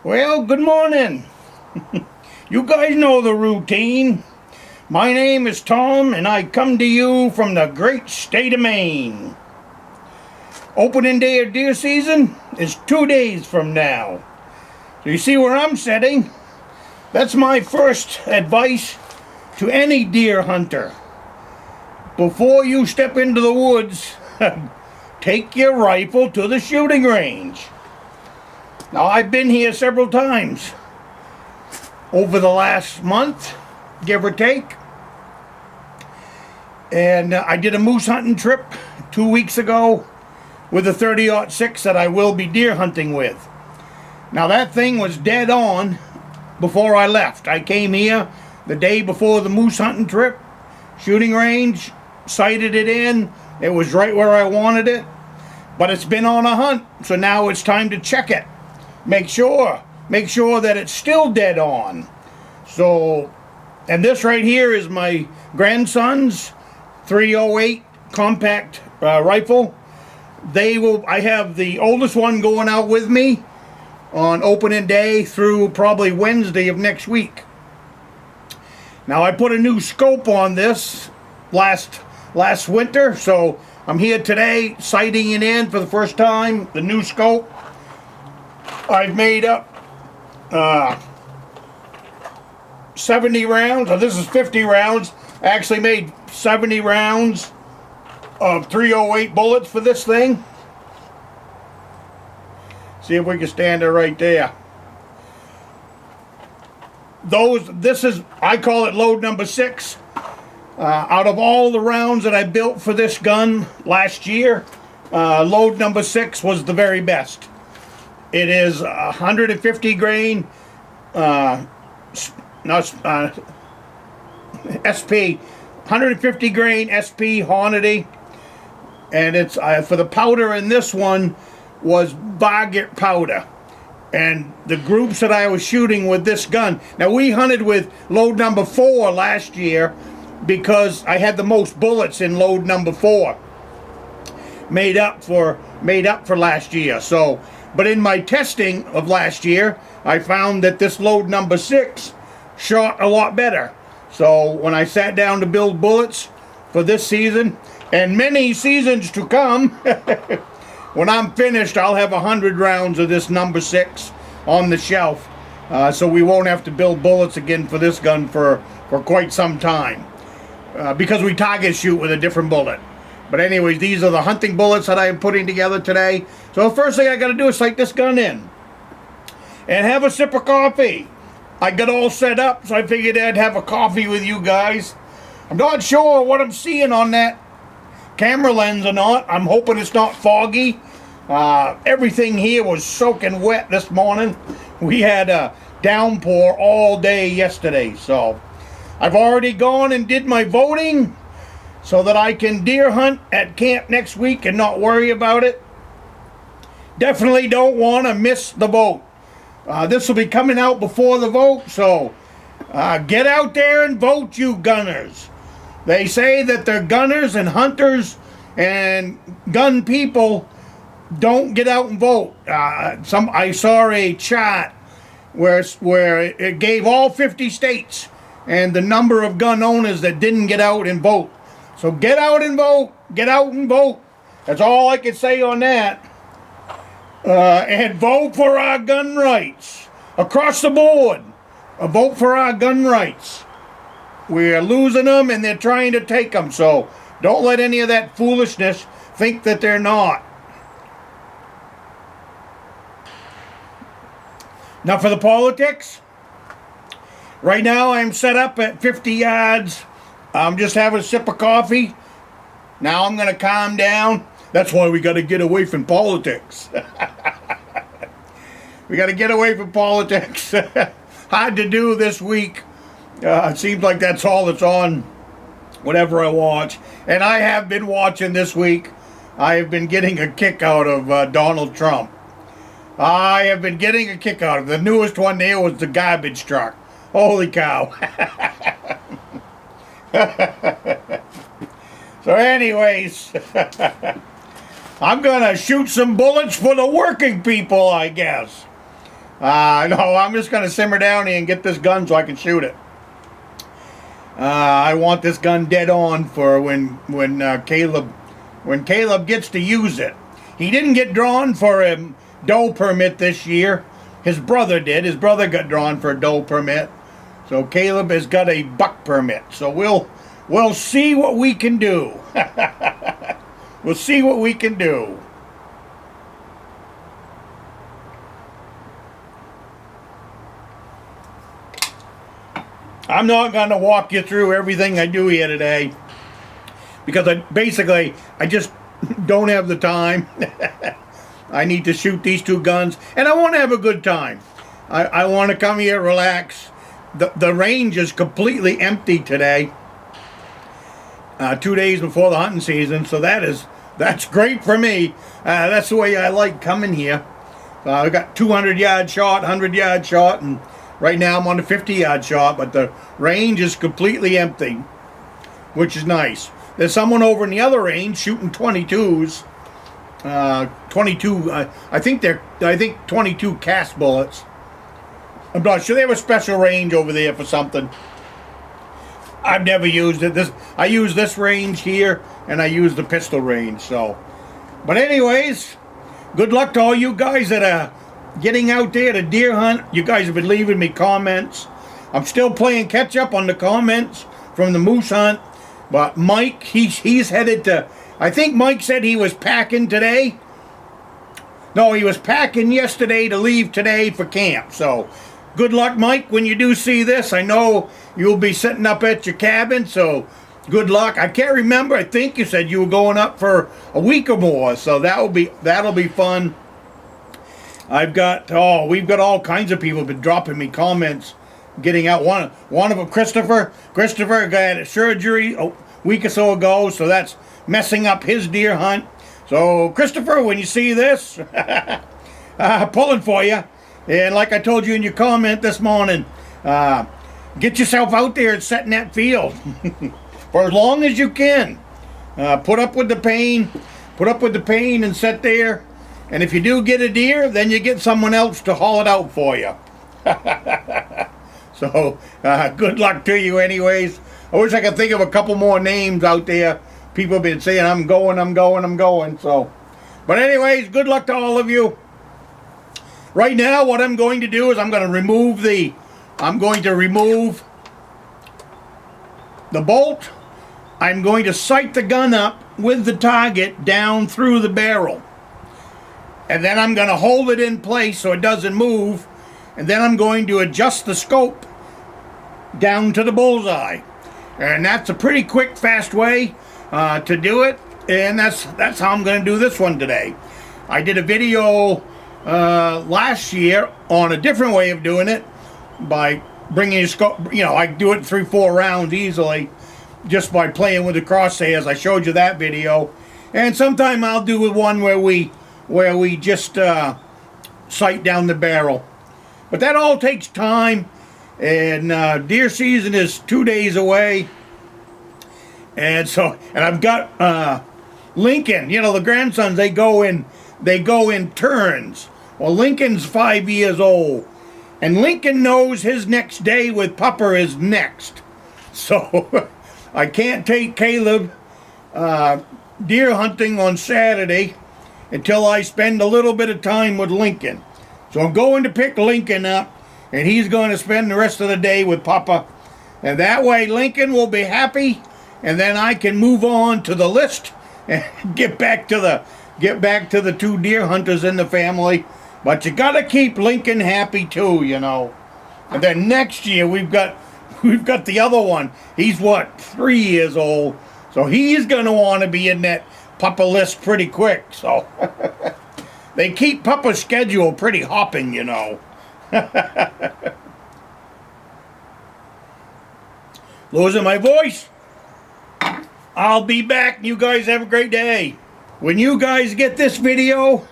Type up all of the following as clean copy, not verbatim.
Well, good morning. You guys know the routine. My name is Tom, and I come to you from the great state of Maine. Opening day of deer season is 2 days from now. So you see where I'm sitting? That's my first advice to any deer hunter. Before you step into the woods, take your rifle to the shooting range. Now, I've been here several times over the last month, give or take. And I did a moose hunting trip 2 weeks ago with a 30-06 that I will be deer hunting with. Now, that thing was dead on before I left. I came here the day before the moose hunting trip, shooting range, sighted it in. It was right where I wanted it. But it's been on a hunt, so now it's time to check it. Make sure that it's still dead on. So, and this right here is my grandson's 308 compact rifle. I have the oldest one going out with me on opening day through probably Wednesday of next week. Now, I put a new scope on this last winter, so I'm here today sighting it in for the first time, the new scope. I've made up 70 rounds. This is 50 rounds. I actually made 70 rounds of 308 bullets for this thing. See if we can stand it right there. I call it load number 6. Out of all the rounds that I built for this gun last year, load number 6 was the very best. It is 150 grain SP, 150 grain SP Hornady, and it's for the powder in this one was Varget powder. And the groups that I was shooting with this gun. Now, we hunted with load number 4 last year because I had the most bullets in load number 4 made up for last year. So, but in my testing of last year, I found that this load number 6 shot a lot better. So when I sat down to build bullets for this season and many seasons to come, when I'm finished, I'll have 100 rounds of this number 6 on the shelf. So we won't have to build bullets again for this gun for quite some time. Because we target shoot with a different bullet. But anyways, these are the hunting bullets that I am putting together today. So the first thing I got to do is sight this gun in. And have a sip of coffee. I got all set up, so I figured I'd have a coffee with you guys. I'm not sure what I'm seeing on that camera lens or not. I'm hoping it's not foggy. Everything here was soaking wet this morning. We had a downpour all day yesterday, so I've already gone and did my voting so that I can deer hunt at camp next week and not worry about it. Definitely don't want to miss the vote. This will be coming out before the vote, so get out there and vote, you gunners. They say that the gunners and hunters and gun people don't get out and vote. I saw a chart where it gave all 50 states and the number of gun owners that didn't get out and vote. So get out and vote. Get out and vote. That's all I can say on that. And vote for our gun rights. Across the board. Vote for our gun rights. We're losing them and they're trying to take them. So don't let any of that foolishness think that they're not. Now for the politics. Right now I'm set up at 50 yards. I'm just having a sip of coffee. Now I'm going to calm down. That's why we got to get away from politics. We got to get away from politics. Hard to do this week. It seems like that's all that's on whenever I watch. And I have been watching this week. I have been getting a kick out of Donald Trump. I have been getting a kick out of it. The newest one there was the garbage truck. Holy cow. So anyways, I'm going to shoot some bullets for the working people, I guess. No, I'm just going to simmer down here and get this gun so I can shoot it. I want this gun dead on for when Caleb gets to use it. He didn't get drawn for a doe permit this year. His brother did. His brother got drawn for a doe permit. So Caleb has got a buck permit. So we'll see what we can do. We'll see what we can do. I'm not going to walk you through everything I do here today because I just don't have the time. I need to shoot these two guns and I want to have a good time. I want to come here, relax. The range is completely empty today. 2 days before the hunting season, so that's great for me. That's the way I like coming here. I got 200-yard shot, 100-yard shot, and right now I'm on a 50-yard shot, but the range is completely empty, which is nice. There's someone over in the other range shooting 22s. 22, I think 22 cast bullets. I'm not sure. They have a special range over there for something. I've never used it. I use this range here, and I use the pistol range. So, but anyways, good luck to all you guys that are getting out there to deer hunt. You guys have been leaving me comments. I'm still playing catch up on the comments from the moose hunt. But Mike, he's headed to. I think Mike said he was packing today. No, he was packing yesterday to leave today for camp. So, good luck, Mike, when you do see this. I know you'll be sitting up at your cabin, so good luck. I can't remember. I think you said you were going up for a week or more, so that'll be fun. We've got all kinds of people been dropping me comments, getting out. One of them, Christopher got a surgery a week or so ago, so that's messing up his deer hunt. So, Christopher, when you see this, pulling for you. And like I told you in your comment this morning, get yourself out there and set in that field for as long as you can. Put up with the pain and sit there. And if you do get a deer, then you get someone else to haul it out for you. So, good luck to you anyways. I wish I could think of a couple more names out there. People have been saying, I'm going. So, but anyways, good luck to all of you. Right now, what I'm going to do is I'm going to remove the bolt. I'm going to sight the gun up with the target down through the barrel. And then I'm going to hold it in place so it doesn't move. And then I'm going to adjust the scope down to the bullseye. And that's a pretty quick, fast way to do it. And that's how I'm going to do this one today. I did a video last year on a different way of doing it by bringing a scope. I do it 3-4 rounds easily just by playing with the crosshairs. I showed you that video, and sometime I'll do one where we just sight down the barrel, but that all takes time, and deer season is 2 days away, and I've got Lincoln, the grandsons, they go in turns. Well, Lincoln's 5 years old, and Lincoln knows his next day with Pupper is next. So I can't take Caleb deer hunting on Saturday until I spend a little bit of time with Lincoln. So I'm going to pick Lincoln up, and he's going to spend the rest of the day with Papa. And that way Lincoln will be happy, and then I can move on to the list and get back to the 2 deer hunters in the family. But you got to keep Lincoln happy too, And then next year we've got the other one. He's 3 years old, so he's going to want to be in that Papa list pretty quick. So they keep Papa's schedule pretty hopping, Losing my voice. I'll be back. You guys have a great day. When you guys get this video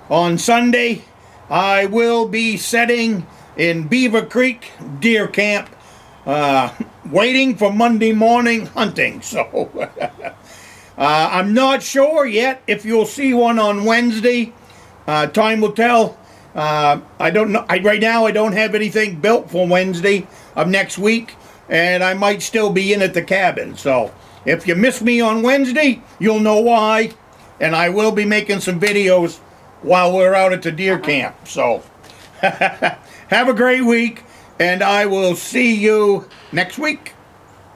on Sunday, I will be setting in Beaver Creek Deer Camp, waiting for Monday morning hunting. So I'm not sure yet if you'll see one on Wednesday. Time will tell. I don't know. Right now, I don't have anything built for Wednesday of next week, and I might still be in at the cabin. So if you miss me on Wednesday, you'll know why. And I will be making some videos while we're out at the deer camp. So have a great week, and I will see you next week.